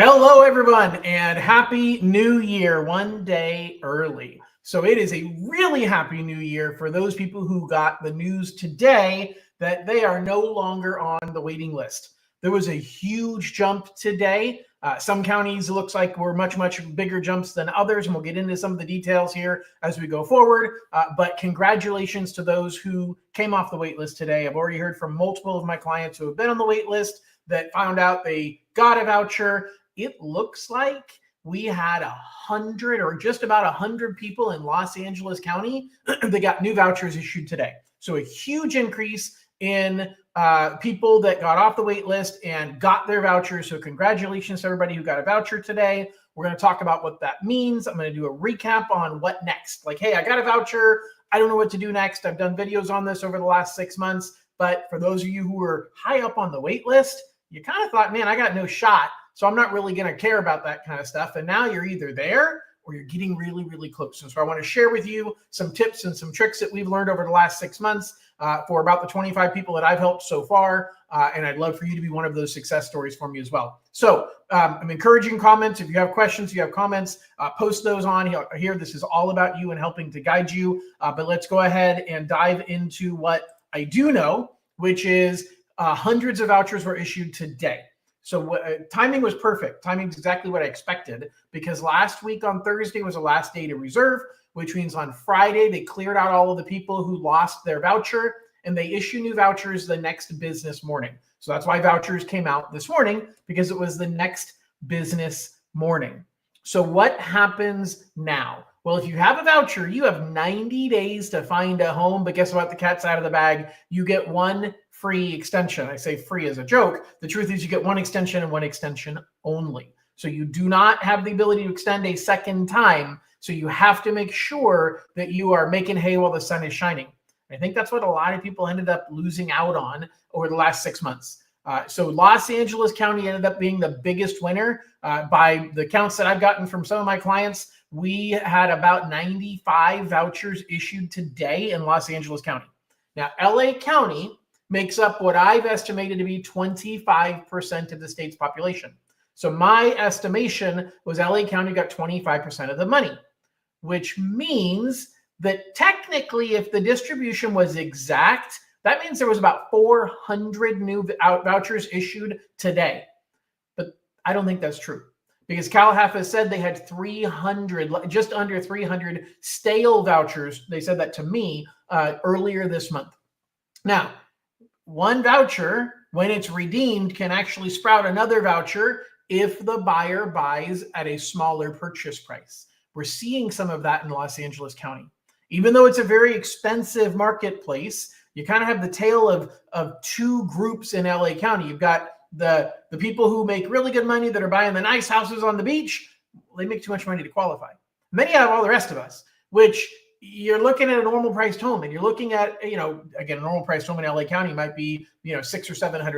Hello, everyone, and Happy New Year, one day early. So it is a really happy new year for those people who got the news today that they are no longer on the waiting list. There was a huge jump today. Some counties, it looks like, were much bigger jumps than others, and we'll get into some of the details here as we go forward. But congratulations to those who came off the wait list today. I've already heard from multiple of my clients who have been on the wait list that found out they got a voucher. It looks like we had 100 or just about 100 people in Los Angeles County that got new vouchers issued today. So a huge increase in people that got off the wait list and got their vouchers. So congratulations to everybody who got a voucher today. We're going to talk about what that means. I'm going to do a recap on what next. Like, hey, I got a voucher. I don't know what to do next. I've done videos on this over the last 6 months. But for those of you who were high up on the wait list, you kind of thought, man, I got no shot. So I'm not really going to care about that kind of stuff. And now you're either there or you're getting really close. And so I want to share with you some tips and some tricks that we've learned over the last 6 months for about the 25 people that I've helped so far. And I'd love for you to be one of those success stories for me as well. So I'm encouraging comments. If you have questions, if you have comments, post those on here. This is all about you and helping to guide you. But let's go ahead and dive into what I do know, which is hundreds of vouchers were issued today. So timing was perfect. Timing is exactly what I expected, because last week on Thursday was the last day to reserve, which means on Friday they cleared out all of the people who lost their voucher, and they issue new vouchers the next business morning. So that's why vouchers came out this morning, because it was the next business morning. So what happens now? Well, if you have a voucher, you have 90 days to find a home, but guess what? The cat's out of the bag. You get one free extension. I say free as a joke. The truth is you get one extension and one extension only. So you do not have the ability to extend a second time. So you have to make sure that you are making hay while the sun is shining. I think that's what a lot of people ended up losing out on over the last 6 months. So Los Angeles County ended up being the biggest winner. By the counts that I've gotten from some of my clients, we had about 95 vouchers issued today in Los Angeles County. Now, LA County makes up what I've estimated to be 25% of the state's population. So my estimation was LA County got 25% of the money, which means that technically if the distribution was exact, that means there was about 400 new vouchers issued today. But I don't think that's true, because CalHFA said they had 300, just under 300 stale vouchers. They said that to me earlier this month. Now, one voucher, when it's redeemed, can actually sprout another voucher if the buyer buys at a smaller purchase price. We're seeing some of that in Los Angeles County. Even though it's a very expensive marketplace, you kind of have the tale of two groups in LA County. You've got the people who make really good money that are buying the nice houses on the beach. They make too much money to qualify. Many out of all the rest of us, which you're looking at a normal priced home, and you're looking at, again, a normal priced home in LA County might be, $600,000 or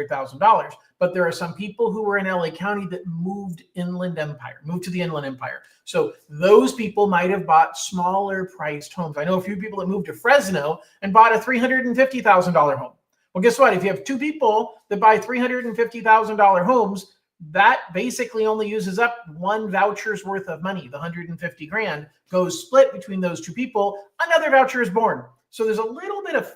$700,000. But there are some people who were in LA County that moved to the Inland Empire. So those people might have bought smaller priced homes. I know a few people that moved to Fresno and bought a $350,000 home. Well, guess what? If you have two people that buy $350,000 homes, that basically only uses up one voucher's worth of money. The 150 grand goes split between those two people. Another voucher is born. So there's a little bit of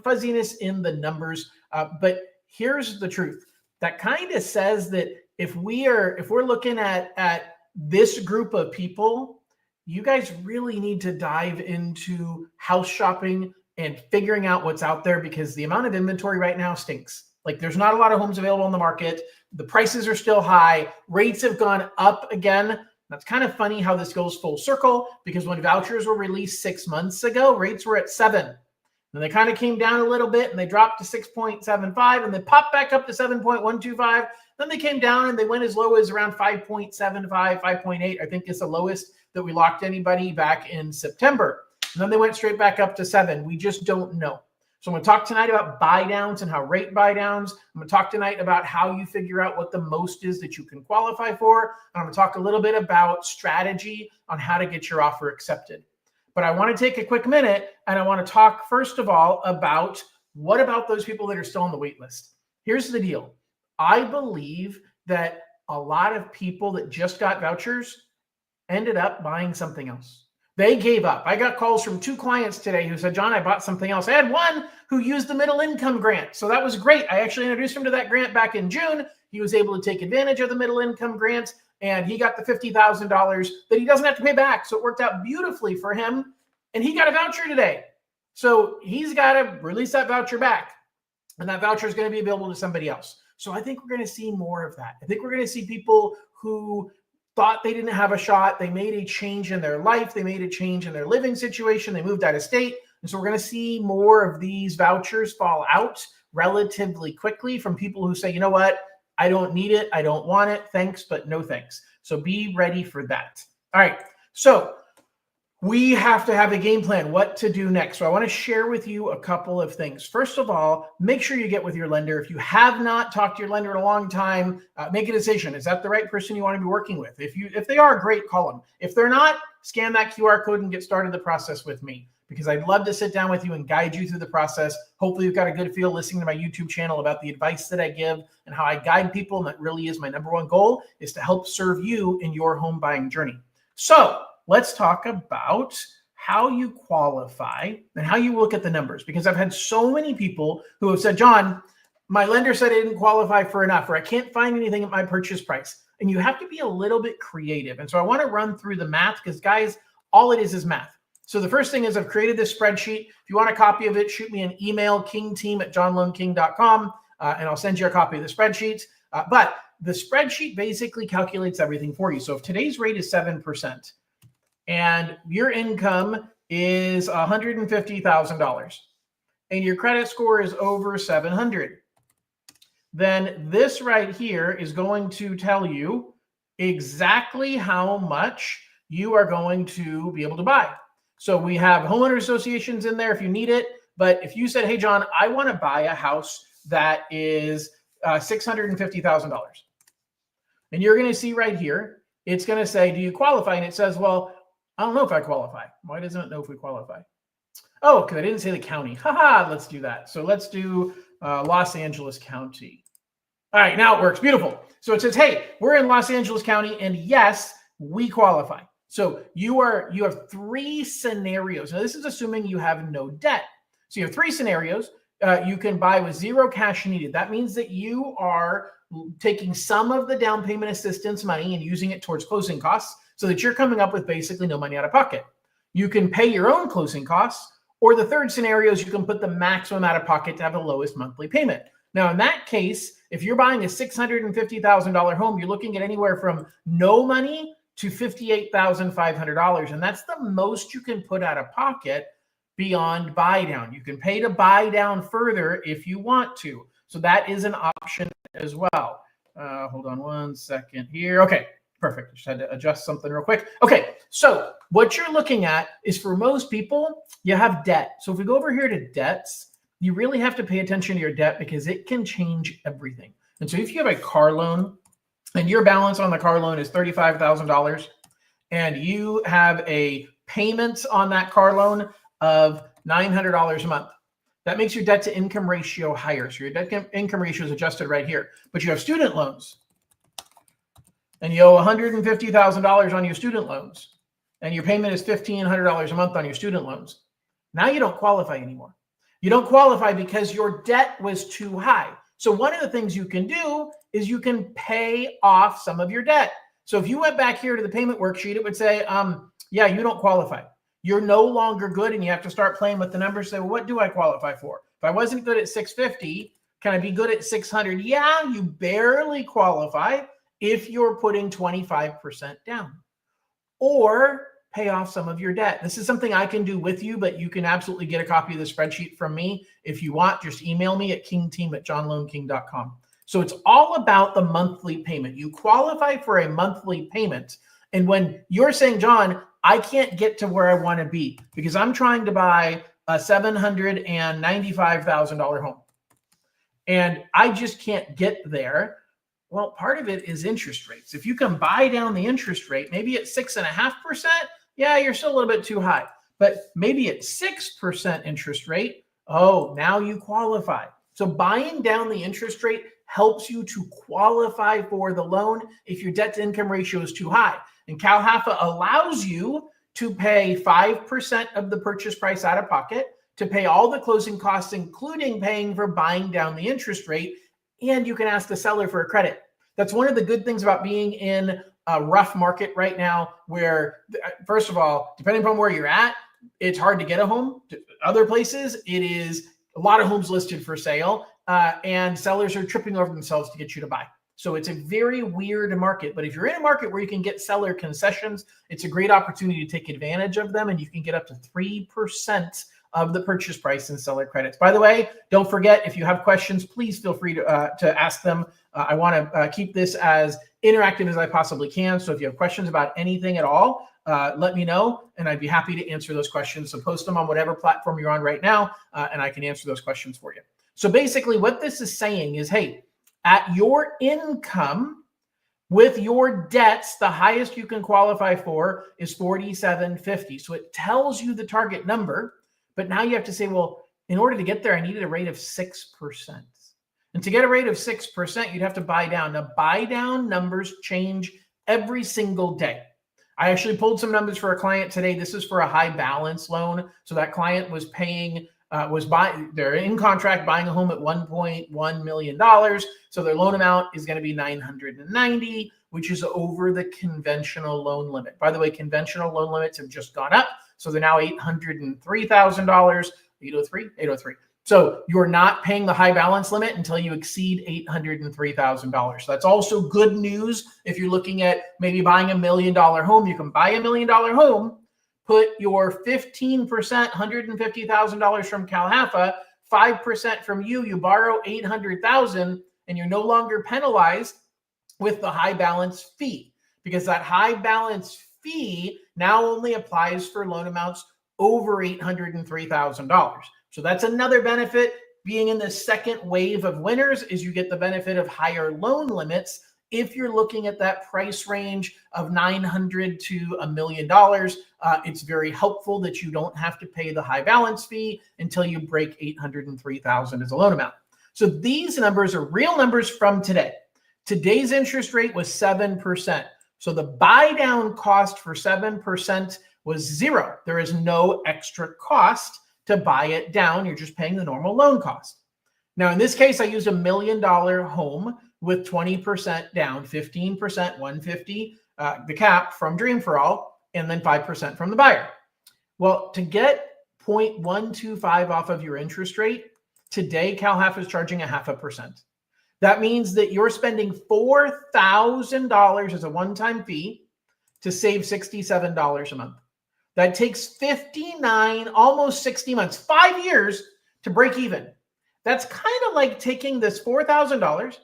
fuzziness in the numbers. But here's the truth. That kind of says that if we're looking at this group of people, you guys really need to dive into house shopping and figuring out what's out there, because the amount of inventory right now stinks. Like, there's not a lot of homes available on the market. The prices are still high. Rates have gone up again. That's kind of funny how this goes full circle, because when vouchers were released 6 months ago, rates were at 7. And they kind of came down a little bit, and they dropped to 6.75, and they popped back up to 7.125. Then they came down and they went as low as around 5.75, 5.8, I think is the lowest that we locked anybody back in September. And then they went straight back up to 7. We just don't know. So I'm going to talk tonight about buy downs and how rate buy downs. I'm going to talk tonight about how you figure out what the most is that you can qualify for. And I'm going to talk a little bit about strategy on how to get your offer accepted. But I want to take a quick minute, and I want to talk first of all about what about those people that are still on the wait list. Here's the deal. I believe that a lot of people that just got vouchers ended up buying something else. They gave up. I got calls from 2 clients today who said, John, I bought something else. I had one who used the middle income grant. So that was great. I actually introduced him to that grant back in June. He was able to take advantage of the middle income grant, and he got the $50,000 that he doesn't have to pay back. So it worked out beautifully for him, and he got a voucher today. So he's got to release that voucher back, and that voucher is going to be available to somebody else. So I think we're going to see more of that. I think we're going to see people who thought they didn't have a shot. They made a change in their life. They made a change in their living situation. They moved out of state. And so we're going to see more of these vouchers fall out relatively quickly from people who say, you know what? I don't need it. I don't want it. Thanks, but no thanks. So be ready for that. All right. So we have to have a game plan, what to do next. So I want to share with you a couple of things. First of all, make sure you get with your lender. If you have not talked to your lender in a long time, make a decision. Is that the right person you want to be working with? If they are, great, call them. If they're not, scan that QR code and get started the process with me, because I'd love to sit down with you and guide you through the process. Hopefully you've got a good feel listening to my YouTube channel about the advice that I give and how I guide people. And that really is my number one goal, is to help serve you in your home buying journey. So let's talk about how you qualify and how you look at the numbers, because I've had so many people who have said, John, my lender said I didn't qualify for enough, or I can't find anything at my purchase price. And you have to be a little bit creative. And so I want to run through the math, because guys, all it is math. So the first thing is I've created this spreadsheet. If you want a copy of it, shoot me an email, kingteam@johnloneking.com, and I'll send you a copy of the spreadsheet. But the spreadsheet basically calculates everything for you. So if today's rate is 7%, and your income is $150,000, and your credit score is over 700, then this right here is going to tell you exactly how much you are going to be able to buy. So we have homeowner associations in there if you need it. But if you said, hey, John, I want to buy a house that is $650,000, and you're going to see right here, it's going to say, do you qualify? And it says, well, I don't know if I qualify. Why doesn't it know if we qualify? Oh, because I didn't say the county. Haha, let's do that. So let's do Los Angeles County. All right, now it works. Beautiful. So it says, hey, we're in Los Angeles County, and yes, we qualify. So you have 3 scenarios. Now, this is assuming you have no debt. So you have 3 scenarios. You can buy with 0 cash needed. That means that you are taking some of the down payment assistance money and using it towards closing costs, so that you're coming up with basically no money out of pocket. You can pay your own closing costs, or the third scenario is you can put the maximum out of pocket to have the lowest monthly payment. Now, in that case, if you're buying a $650,000 home, you're looking at anywhere from no money to $58,500. And that's the most you can put out of pocket beyond buy down. You can pay to buy down further if you want to. So that is an option as well. Hold on one second here. Okay. Perfect. Just had to adjust something real quick. Okay, so what you're looking at is, for most people, you have debt. So if we go over here to debts, you really have to pay attention to your debt, because it can change everything. And so if you have a car loan and your balance on the car loan is $35,000, and you have a payment on that car loan of $900 a month, that makes your debt to income ratio higher. So your debt to income ratio is adjusted right here. But you have student loans, and you owe $150,000 on your student loans, and your payment is $1,500 a month on your student loans. Now you don't qualify anymore. You don't qualify because your debt was too high. So one of the things you can do is you can pay off some of your debt. So if you went back here to the payment worksheet, it would say, yeah, you don't qualify. You're no longer good, and you have to start playing with the numbers. Say, well, what do I qualify for? If I wasn't good at 650, can I be good at 600? Yeah, you barely qualify if you're putting 25% down, or pay off some of your debt. This is something I can do with you, but you can absolutely get a copy of the spreadsheet from me. If you want, just email me at kingteam@johnloneking.com. So it's all about the monthly payment. You qualify for a monthly payment. And when you're saying, John, I can't get to where I want to be because I'm trying to buy a $795,000 home, and I just can't get there. Well, part of it is interest rates. If you can buy down the interest rate, maybe at 6.5%, yeah, you're still a little bit too high. But maybe at 6% interest rate, oh, now you qualify. So buying down the interest rate helps you to qualify for the loan if your debt to income ratio is too high. And CalHFA allows you to pay 5% of the purchase price out of pocket, to pay all the closing costs, including paying for buying down the interest rate, and you can ask the seller for a credit. That's one of the good things about being in a rough market right now, where, first of all, depending upon where you're at, it's hard to get a home. Other places, it is a lot of homes listed for sale, and sellers are tripping over themselves to get you to buy. So it's a very weird market. But if you're in a market where you can get seller concessions, it's a great opportunity to take advantage of them, and you can get up to 3% of the purchase price in seller credits. By the way, don't forget, if you have questions, please feel free to ask them. I want to keep this as interactive as I possibly can. So if you have questions about anything at all, let me know, and I'd be happy to answer those questions. So post them on whatever platform you're on right now, and I can answer those questions for you. So basically what this is saying is, hey, at your income, with your debts, the highest you can qualify for is $4,750. So it tells you the target number, but now you have to say, well, in order to get there, I needed a rate of 6%. And to get a rate of 6%, you'd have to buy down. Now, buy down numbers change every single day. I actually pulled some numbers for a client today. This is for a high balance loan. So that client was paying, they're in contract buying a home at $1.1 million. So their loan amount is going to be $990,000, which is over the conventional loan limit. By the way, conventional loan limits have just gone up. So they're now $803,000, 803. So you're not paying the high balance limit until you exceed $803,000. So that's also good news. If you're looking at maybe buying $1 million home, you can buy $1 million home, put your 15%, $150,000 from CalHFA, 5% from you, you borrow $800,000, and you're no longer penalized with the high balance fee, because that high balance fee now only applies for loan amounts over $803,000. So that's another benefit. Being in the second wave of winners is you get the benefit of higher loan limits. If you're looking at that price range of $900,000 to $1 million, it's very helpful that you don't have to pay the high balance fee until you break $803,000 as a loan amount. So these numbers are real numbers from today. Today's interest rate was 7%. So the buy down cost for 7% was zero. There is no extra cost to buy it down. You're just paying the normal loan cost. Now, in this case, I used $1 million home with 20% down, 15%, $150,000, the cap from Dream for All, and then 5% from the buyer. Well, to get 0.125 off of your interest rate, today CalHFA is charging 0.5%. That means that you're spending $4,000 as a one-time fee to save $67 a month. That takes 59, almost 60 months, 5 years to break even. That's kind of like taking this $4,000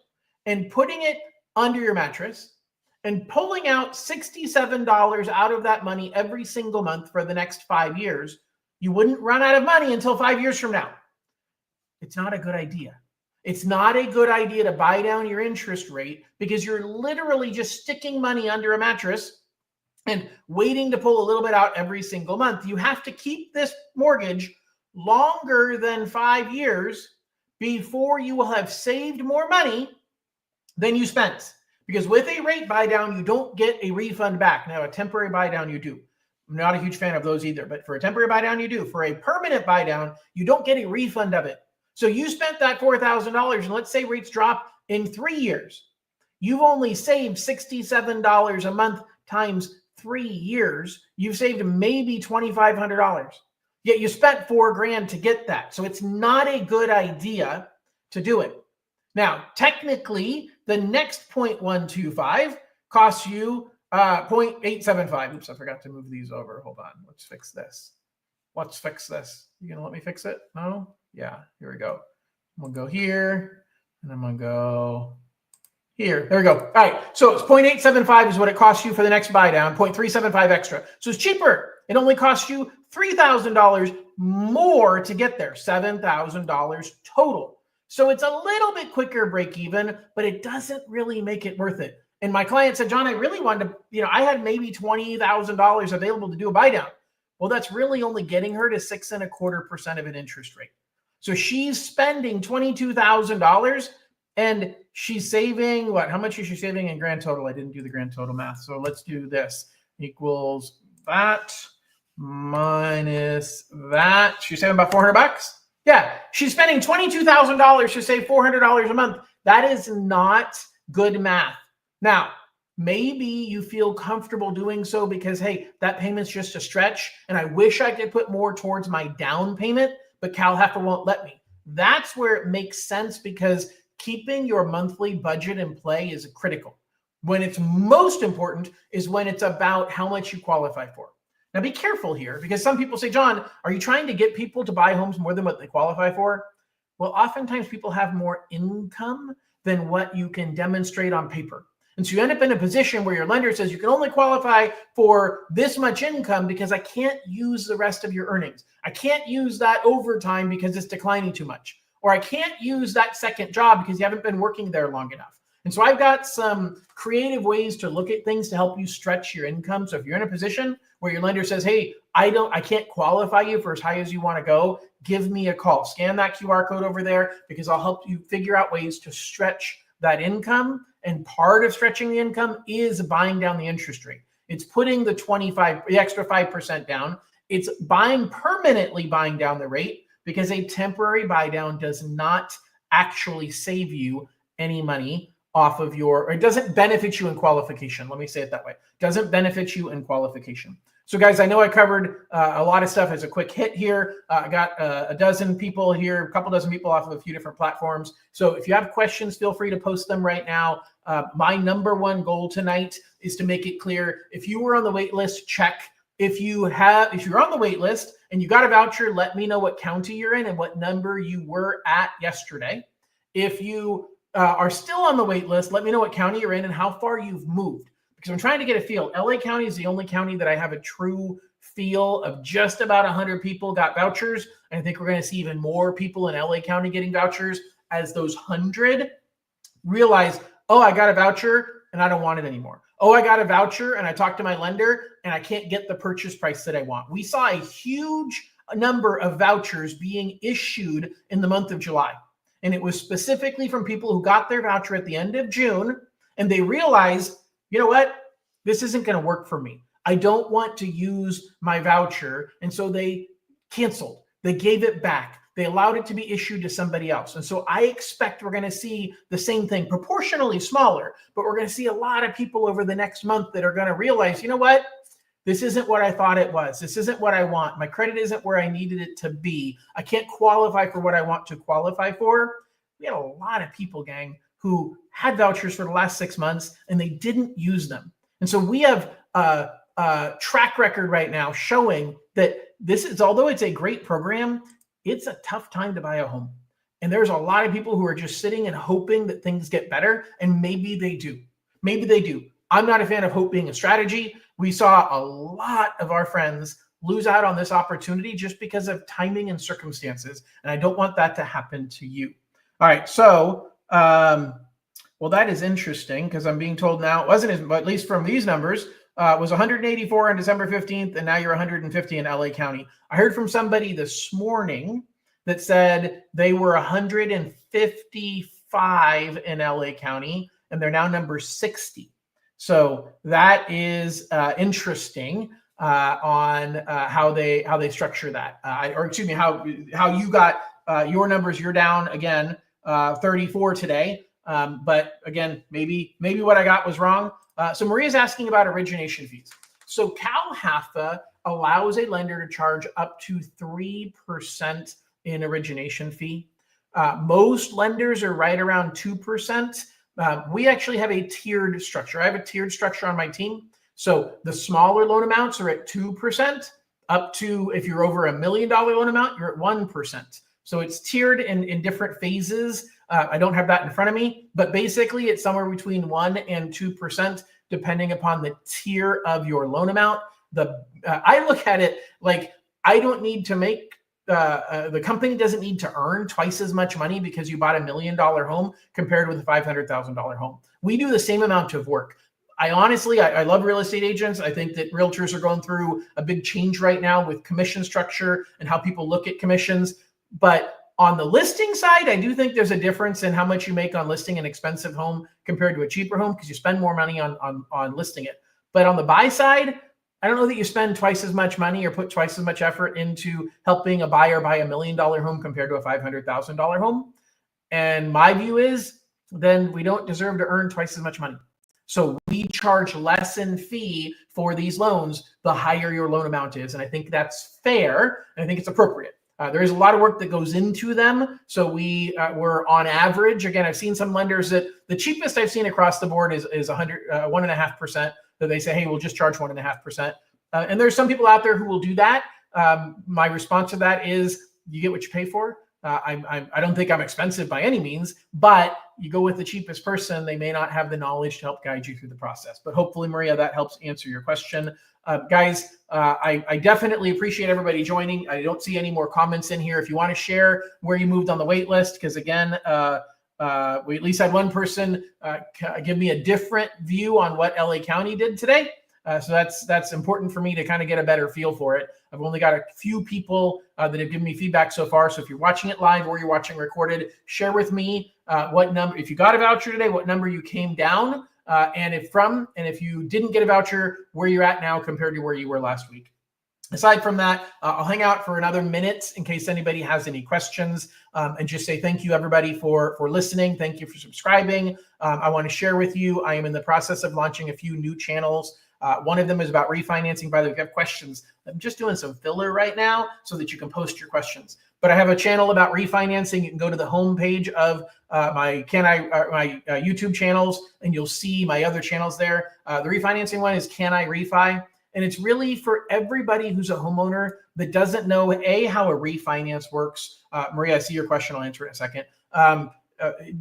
and putting it under your mattress and pulling out $67 out of that money every single month for the next 5 years. You wouldn't run out of money until 5 years from now. It's not a good idea. It's not a good idea to buy down your interest rate, because you're literally just sticking money under a mattress and waiting to pull a little bit out every single month. You have to keep this mortgage longer than 5 years before you will have saved more money than you spent. Because with a rate buy down, you don't get a refund back. Now, a temporary buy down, you do. I'm not a huge fan of those either, but for a temporary buy down, you do. For a permanent buy down, you don't get a refund of it. So you spent that $4,000, and let's say rates drop in 3 years. You've only saved $67 a month times 3 years. You've saved maybe $2,500. Yet you spent $4,000 to get that. So it's not a good idea to do it. Now, technically, the next 0.125 costs you 0.875. Oops, I forgot to move these over. Hold on. Let's fix this. Let's fix this. You gonna let me fix it? No? Yeah, here we go. I'm gonna go here, and I'm gonna go here. There we go. All right, so it's 0.875 is what it costs you for the next buy down, 0.375 extra. So it's cheaper. It only costs you $3,000 more to get there, $7,000 total. So it's a little bit quicker break even, but it doesn't really make it worth it. And my client said, John, I really wanted to, I had maybe $20,000 available to do a buy down. Well, that's really only getting her to 6.25% of an interest rate. So she's spending $22,000, and she's saving what? How much is she saving in grand total? I didn't do the grand total math. So let's do this. Equals that minus that. She's saving about $400. Yeah, she's spending $22,000 to save $400 a month. That is not good math. Now, maybe you feel comfortable doing so because, hey, that payment's just a stretch, and I wish I could put more towards my down payment, but CalHFA won't let me. That's where it makes sense, because keeping your monthly budget in play is critical. When it's most important is when it's about how much you qualify for. Now, be careful here, because some people say, John, are you trying to get people to buy homes more than what they qualify for? Well, oftentimes people have more income than what you can demonstrate on paper. And so you end up in a position where your lender says you can only qualify for this much income because I can't use the rest of your earnings. I can't use that overtime because it's declining too much. Or I can't use that second job because you haven't been working there long enough. And so I've got some creative ways to look at things to help you stretch your income. So if you're in a position where your lender says, hey, I can't qualify you for as high as you want to go, give me a call. Scan that QR code over there, because I'll help you figure out ways to stretch that income. And part of stretching the income is buying down the interest rate. It's putting the extra 5% down. It's permanently buying down the rate, because a temporary buy down does not actually save you any money off of or it doesn't benefit you in qualification. Let me say it that way. Doesn't benefit you in qualification. So guys, I know I covered a lot of stuff as a quick hit here. I got a dozen people here, a couple dozen people off of a few different platforms. So if you have questions, feel free to post them right now. My number one goal tonight is to make it clear. If you were on the wait list, check. If you're on the wait list and you got a voucher, let me know what county you're in and what number you were at yesterday. If you are still on the wait list, let me know what county you're in and how far you've moved. Because I'm trying to get a feel. LA County is the only county that I have a true feel of. Just about 100 people got vouchers. And I think we're going to see even more people in LA County getting vouchers as those 100 realize, oh, I got a voucher and I don't want it anymore. Oh, I got a voucher and I talked to my lender and I can't get the purchase price that I want. We saw a huge number of vouchers being issued in the month of July. And it was specifically from people who got their voucher at the end of June, and they realized, you know what? This isn't going to work for me. I don't want to use my voucher. And so they canceled. They gave it back. They allowed it to be issued to somebody else. And so I expect we're going to see the same thing, proportionally smaller, but we're going to see a lot of people over the next month that are going to realize, you know what? This isn't what I thought it was. This isn't what I want. My credit isn't where I needed it to be. I can't qualify for what I want to qualify for. We had a lot of people, gang, who had vouchers for the last 6 months and they didn't use them. And so we have a track record right now showing that this is, although it's a great program, it's a tough time to buy a home. And there's a lot of people who are just sitting and hoping that things get better. And maybe they do. Maybe they do. I'm not a fan of hope being a strategy. We saw a lot of our friends lose out on this opportunity just because of timing and circumstances. And I don't want that to happen to you. All right. So, well, that is interesting, because I'm being told now it wasn't as, at least from these numbers, was 184 on December 15th, and now you're 150 in LA County. I heard from somebody this morning that said they were 155 in LA County, and they're now number 60. So that is interesting on how they structure that, or excuse me, how you got your numbers. You're down again 34 today, but again, maybe what I got was wrong. So Maria's asking about origination fees. So CalHFA allows a lender to charge up to 3% in origination fee. Most lenders are right around 2%. We actually have a tiered structure. I have a tiered structure on my team. So the smaller loan amounts are at 2%, up to, if you're over $1 million loan amount, you're at 1%. So it's tiered in different phases. I don't have that in front of me, but basically it's somewhere between 1 and 2%, depending upon the tier of your loan amount. I look at it like I don't need to make, the company doesn't need to earn twice as much money because you bought $1 million home compared with a $500,000 home. We do the same amount of work. I love real estate agents. I think that realtors are going through a big change right now with commission structure and how people look at commissions. But On the listing side, I do think there's a difference in how much you make on listing an expensive home compared to a cheaper home because you spend more money on listing it. But on the buy side, I don't know that you spend twice as much money or put twice as much effort into helping a buyer buy $1 million home compared to a $500,000 home. And my view is then we don't deserve to earn twice as much money. So we charge less in fee for these loans the higher your loan amount is. And I think that's fair. And I think it's appropriate. There is a lot of work that goes into them. So we're on average, again, I've seen some lenders that the cheapest I've seen across the board is 1.5%. That they say, hey, we'll just charge 1.5%. And there's some people out there who will do that. My response to that is you get what you pay for. I don't think I'm expensive by any means, but you go with the cheapest person. They may not have the knowledge to help guide you through the process. But hopefully, Maria, that helps answer your question. Guys, I definitely appreciate everybody joining. I don't see any more comments in here. If you want to share where you moved on the wait list, because again, we at least had one person give me a different view on what LA County did today. So that's important for me to kind of get a better feel for it. I've only got a few people that have given me feedback so far. So if you're watching it live or you're watching recorded, share with me what number, if you got a voucher today, what number you came down, and if you didn't get a voucher, where you're at now compared to where you were last week. Aside from that, I'll hang out for another minute in case anybody has any questions, and just say thank you, everybody, for listening. Thank you for subscribing. I want to share with you, I am in the process of launching a few new channels. One of them is about refinancing. By the way, if you have questions, I'm just doing some filler right now so that you can post your questions. But I have a channel about refinancing. You can go to the homepage of my YouTube channels, and you'll see my other channels there. The refinancing one is Can I Refi? And it's really for everybody who's a homeowner that doesn't know, how a refinance works. Maria, I see your question. I'll answer it in a second.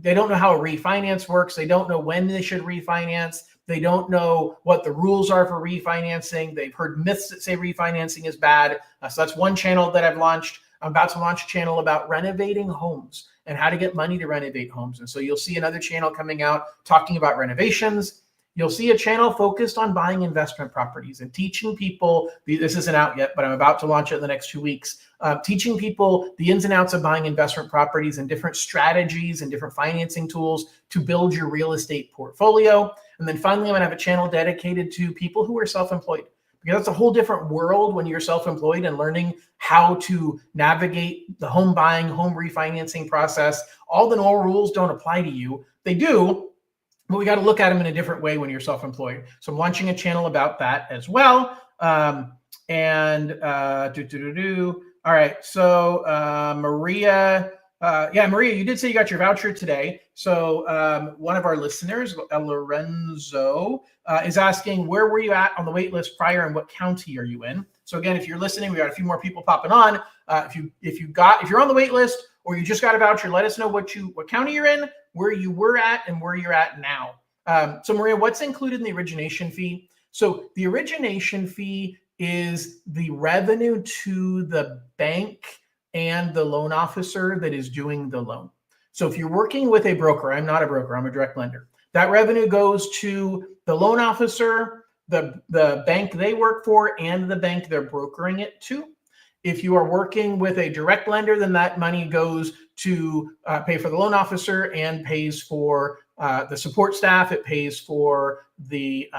They don't know how a refinance works. They don't know when they should refinance. They don't know what the rules are for refinancing. They've heard myths that say refinancing is bad. So that's one channel that I've launched. I'm about to launch a channel about renovating homes and how to get money to renovate homes. And so you'll see another channel coming out talking about renovations. You'll see a channel focused on buying investment properties and teaching people, this isn't out yet, but I'm about to launch it in the next 2 weeks, teaching people the ins and outs of buying investment properties and different strategies and different financing tools to build your real estate portfolio. And then finally, I'm gonna have a channel dedicated to people who are self-employed, because that's a whole different world when you're self-employed and learning how to navigate the home buying, home refinancing process. All the normal rules don't apply to you. They do, but we got to look at them in a different way when you're self-employed. So I'm launching a channel about that as well. All right. So Maria, Maria, you did say you got your voucher today. So one of our listeners, Lorenzo, is asking, where were you at on the wait list prior and what county are you in? So again, if you're listening, we got a few more people popping on. If you're on the wait list or you just got a voucher, let us know what county you're in, where you were at, and where you're at now. So Maria, what's included in the origination fee? So the origination fee is the revenue to the bank and the loan officer that is doing the loan. So if you're working with a broker, I'm not a broker, I'm a direct lender. That revenue goes to the loan officer, the bank they work for, and the bank they're brokering it to. If you are working with a direct lender, then that money goes to pay for the loan officer and pays for the support staff. It pays for the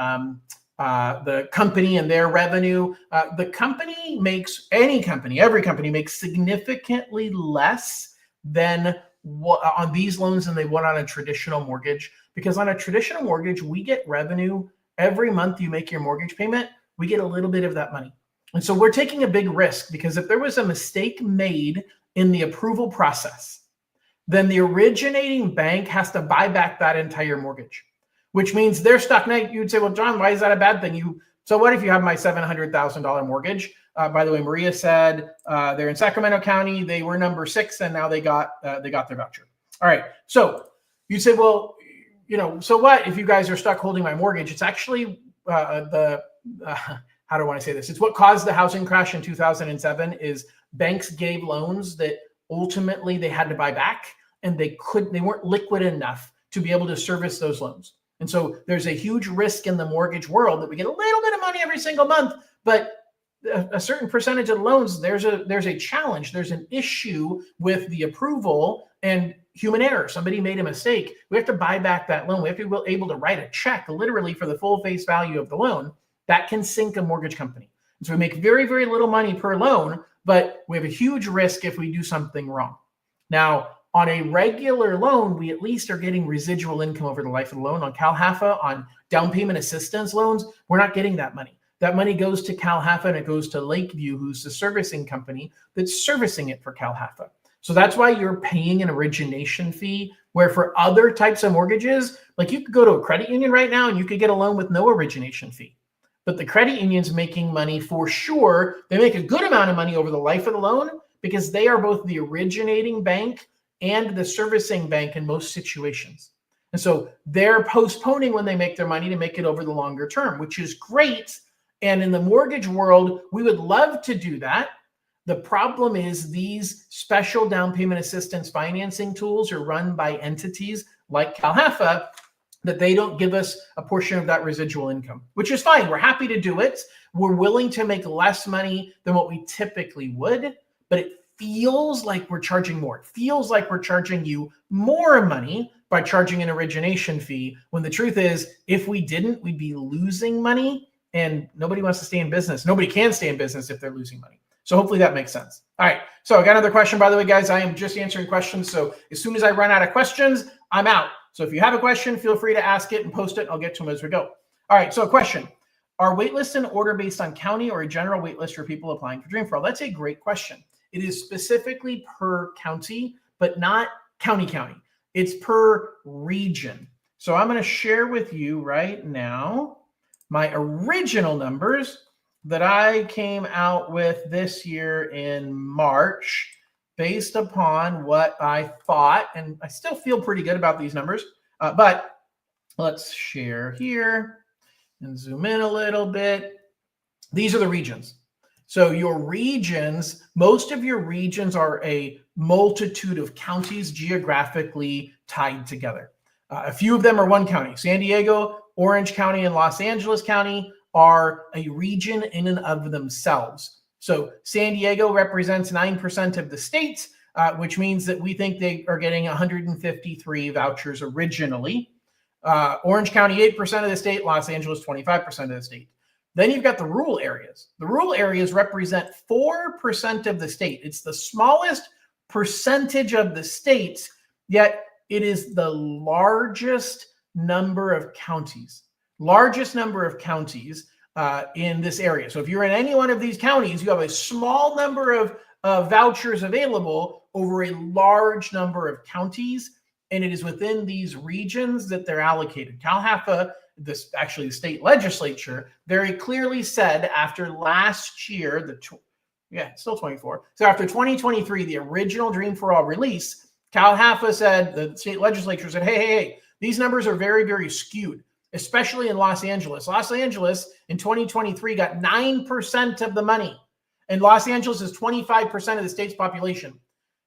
company and their revenue. The company makes, every company makes significantly less than on these loans than they would on a traditional mortgage. Because on a traditional mortgage, we get revenue every month you make your mortgage payment, we get a little bit of that money. And so we're taking a big risk, because if there was a mistake made in the approval process, then the originating bank has to buy back that entire mortgage, which means they're stuck. Now you'd say, well, John, why is that a bad thing? So what if you have my $700,000 mortgage? By the way, Maria said they're in Sacramento County. They were number 6, and now they got their voucher. All right. So you say, well, so what if you guys are stuck holding my mortgage? It's actually how do I want to say this? It's what caused the housing crash in 2007 is banks gave loans that ultimately they had to buy back, and they weren't liquid enough to be able to service those loans. And so there's a huge risk in the mortgage world that we get a little bit of money every single month, but a certain percentage of loans, there's a challenge. There's an issue with the approval and human error. Somebody made a mistake. We have to buy back that loan. We have to be able to write a check literally for the full face value of the loan. That can sink a mortgage company. And so we make very, very little money per loan, but we have a huge risk if we do something wrong. Now, on a regular loan, we at least are getting residual income over the life of the loan. On CalHFA, on down payment assistance loans, we're not getting that money. That money goes to CalHFA and it goes to Lakeview, who's the servicing company that's servicing it for CalHFA. So that's why you're paying an origination fee, where for other types of mortgages, like you could go to a credit union right now and you could get a loan with no origination fee. But the credit union's making money for sure. They make a good amount of money over the life of the loan because they are both the originating bank and the servicing bank in most situations. And so they're postponing when they make their money to make it over the longer term, which is great. And in the mortgage world, we would love to do that. The problem is these special down payment assistance financing tools are run by entities like CalHFA that they don't give us a portion of that residual income, which is fine. We're happy to do it. We're willing to make less money than what we typically would, but it feels like we're charging more. It feels like we're charging you more money by charging an origination fee, when the truth is, if we didn't, we'd be losing money, and nobody wants to stay in business. Nobody can stay in business if they're losing money. So hopefully that makes sense. All right, so I got another question, by the way, guys. I am just answering questions, so as soon as I run out of questions, I'm out. So if you have a question, feel free to ask it and post it. I'll get to them as we go. All right, so a question. Are waitlists in order based on county or a general waitlist for people applying for Dream for All? That's a great question. It is specifically per county, but not county. It's per region. So I'm going to share with you right now my original numbers that I came out with this year in March based upon what I thought, and I still feel pretty good about these numbers, but let's share here and zoom in a little bit. These are the regions. So your regions, most of your regions are a multitude of counties geographically tied together. A few of them are one county. San Diego, Orange County, and Los Angeles County are a region in and of themselves. So San Diego represents 9% of the state, which means that we think they are getting 153 vouchers originally. Orange County, 8% of the state. Los Angeles, 25% of the state. Then you've got the rural areas. The rural areas represent 4% of the state. It's the smallest percentage of the state, yet it is the largest number of counties. Largest number of counties in this area. So if you're in any one of these counties, you have a small number of vouchers available over a large number of counties, and it is within these regions that they're allocated. CalHFA, the state legislature, very clearly said after last year, still 24. So after 2023, the original Dream for All release, CalHFA said, the state legislature said, hey, these numbers are very, very skewed, especially in Los Angeles. Los Angeles in 2023 got 9% of the money, and Los Angeles is 25% of the state's population.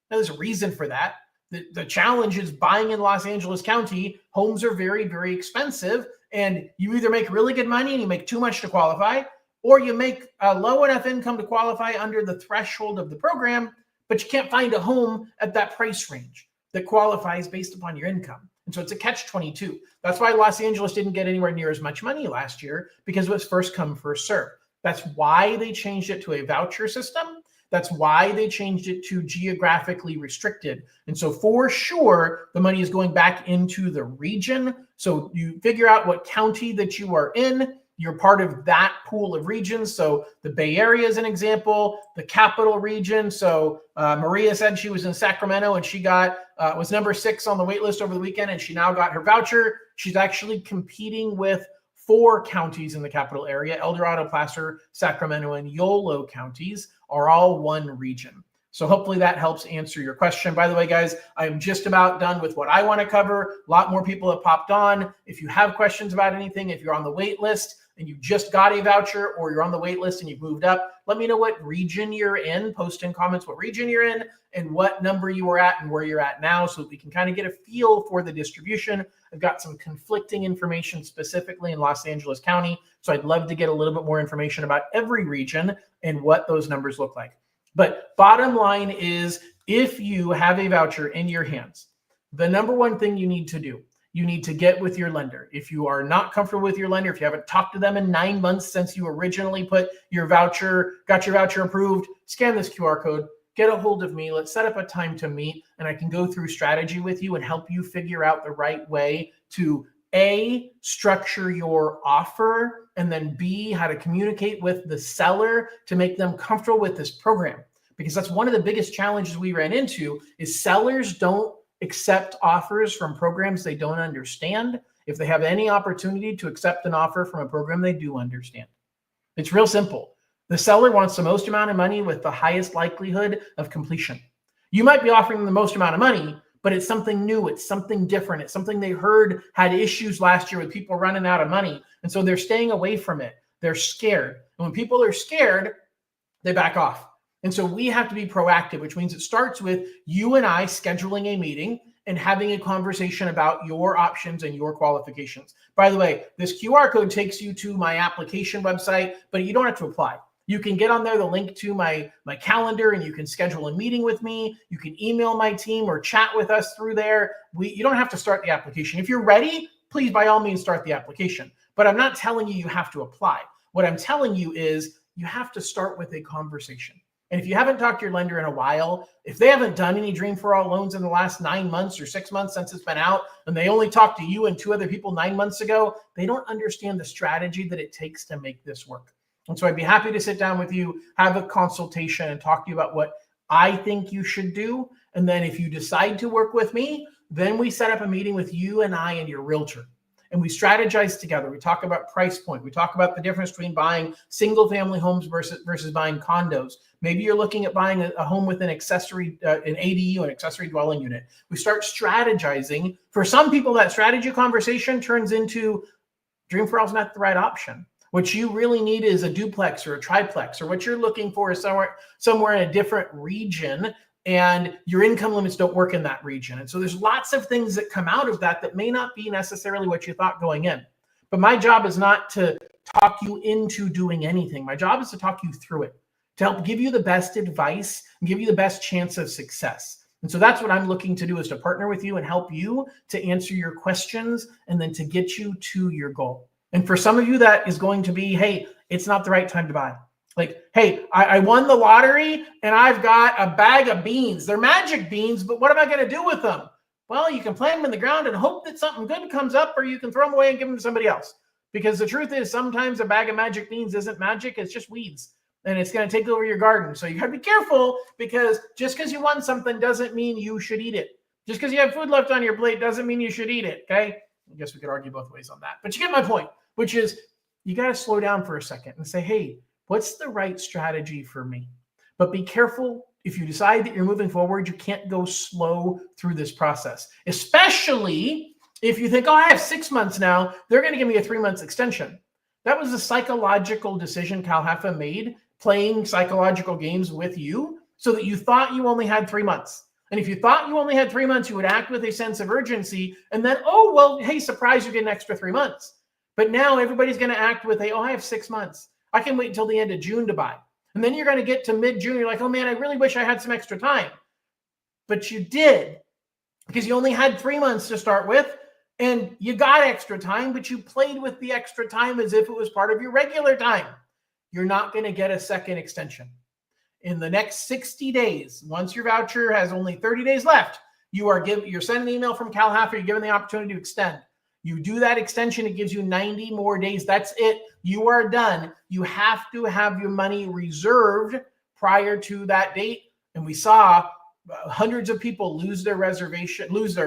Now, there's a reason for that. The challenge is buying in Los Angeles County. Homes are very, very expensive, and you either make really good money and you make too much to qualify, or you make a low enough income to qualify under the threshold of the program, but you can't find a home at that price range that qualifies based upon your income. And so it's a catch-22. That's why Los Angeles didn't get anywhere near as much money last year, because it was first come, first serve. That's why they changed it to a voucher system. That's why they changed it to geographically restricted. And so for sure, the money is going back into the region. So you figure out what county that you are in. You're part of that pool of regions. So the Bay Area is an example, the capital region. So Maria said she was in Sacramento and she was number 6 on the wait list over the weekend, and she now got her voucher. She's actually competing with 4 counties in the capital area. El Dorado, Placer, Sacramento, and Yolo counties are all one region. So hopefully that helps answer your question. By the way, guys, I'm just about done with what I want to cover. A lot more people have popped on. If you have questions about anything, if you're on the wait list, and you just got a voucher, or you're on the wait list and you've moved up, let me know what region you're in. Post in comments what region you're in and what number you were at and where you're at now, so that we can kind of get a feel for the distribution. I've got some conflicting information specifically in Los Angeles County, so I'd love to get a little bit more information about every region and what those numbers look like. But bottom line is, if you have a voucher in your hands, the number one thing you need to do, you need to get with your lender. If you are not comfortable with your lender, if you haven't talked to them in 9 months since you originally got your voucher approved, scan this QR code, get a hold of me. Let's set up a time to meet, and I can go through strategy with you and help you figure out the right way to A, structure your offer, and then B, how to communicate with the seller to make them comfortable with this program. Because that's one of the biggest challenges we ran into, is sellers don't accept offers from programs they don't understand if they have any opportunity to accept an offer from a program they do understand. It's real simple. The seller wants the most amount of money with the highest likelihood of completion. You might be offering them the most amount of money, but it's something new. It's something different. It's something they heard had issues last year with people running out of money. And so they're staying away from it. They're scared. And when people are scared, they back off. And so we have to be proactive, which means it starts with you and I scheduling a meeting and having a conversation about your options and your qualifications. By the way, this QR code takes you to my application website, but you don't have to apply. You can get on there, the link to my calendar, and you can schedule a meeting with me. You can email my team or chat with us through there. You don't have to start the application. If you're ready, please, by all means, start the application. But I'm not telling you have to apply. What I'm telling you is you have to start with a conversation. And if you haven't talked to your lender in a while, if they haven't done any Dream for All loans in the last 9 months or 6 months since it's been out, and they only talked to you and 2 other people 9 months ago, they don't understand the strategy that it takes to make this work. And so I'd be happy to sit down with you, have a consultation, and talk to you about what I think you should do. And then if you decide to work with me, then we set up a meeting with you and I and your realtor. And we strategize together. We talk about price point. We talk about the difference between buying single family homes versus buying condos. Maybe you're looking at buying a home with an accessory, an ADU, an accessory dwelling unit. We start strategizing. For some people, that strategy conversation turns into Dream for All is not the right option. What you really need is a duplex or a triplex, or what you're looking for is somewhere in a different region, and your income limits don't work in that region. And so there's lots of things that come out of that may not be necessarily what you thought going in. But my job is not to talk you into doing anything. My job is to talk you through it, to help give you the best advice and give you the best chance of success. And so that's what I'm looking to do, is to partner with you and help you to answer your questions and then to get you to your goal. And for some of you, that is going to be, hey, it's not the right time to buy. Like, hey, I won the lottery and I've got a bag of beans. They're magic beans, but what am I going to do with them? Well, you can plant them in the ground and hope that something good comes up, or you can throw them away and give them to somebody else. Because the truth is, sometimes a bag of magic beans isn't magic. It's just weeds, and it's going to take over your garden. So you got to be careful, because just because you won something doesn't mean you should eat it. Just because you have food left on your plate doesn't mean you should eat it, okay? I guess we could argue both ways on that. But you get my point, which is you got to slow down for a second and say, hey, what's the right strategy for me? But be careful. If you decide that you're moving forward, you can't go slow through this process, especially if you think, oh, I have 6 months now, they're going to give me a 3 months extension. That was a psychological decision CalHFA made, playing psychological games with you so that you thought you only had 3 months. And if you thought you only had 3 months, you would act with a sense of urgency. And then, oh, well, hey, surprise, you get an extra 3 months. But now everybody's going to act with oh, I have 6 months. I can wait until the end of June to buy. And then you're going to get to mid-June. You're like, oh, man, I really wish I had some extra time. But you did, because you only had 3 months to start with. And you got extra time, but you played with the extra time as if it was part of your regular time. You're not going to get a second extension. In the next 60 days, once your voucher has only 30 days left, you're sending an email from CalHFA, you're given the opportunity to extend. You do that extension, it gives you 90 more days. That's it. You are done. You have to have your money reserved prior to that date. And we saw hundreds of people lose their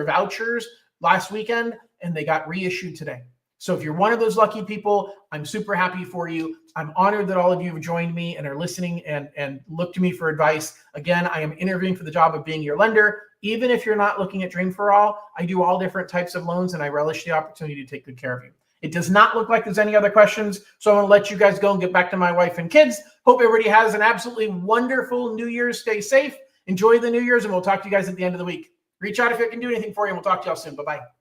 vouchers last weekend, and they got reissued today. So if you're one of those lucky people, I'm super happy for you. I'm honored that all of you have joined me and are listening and look to me for advice. Again, I am interviewing for the job of being your lender. Even if you're not looking at Dream for All, I do all different types of loans, and I relish the opportunity to take good care of you. It does not look like there's any other questions. So I'm going to let you guys go and get back to my wife and kids. Hope everybody has an absolutely wonderful New Year's. Stay safe. Enjoy the New Year's, and we'll talk to you guys at the end of the week. Reach out if I can do anything for you, and we'll talk to y'all soon. Bye-bye.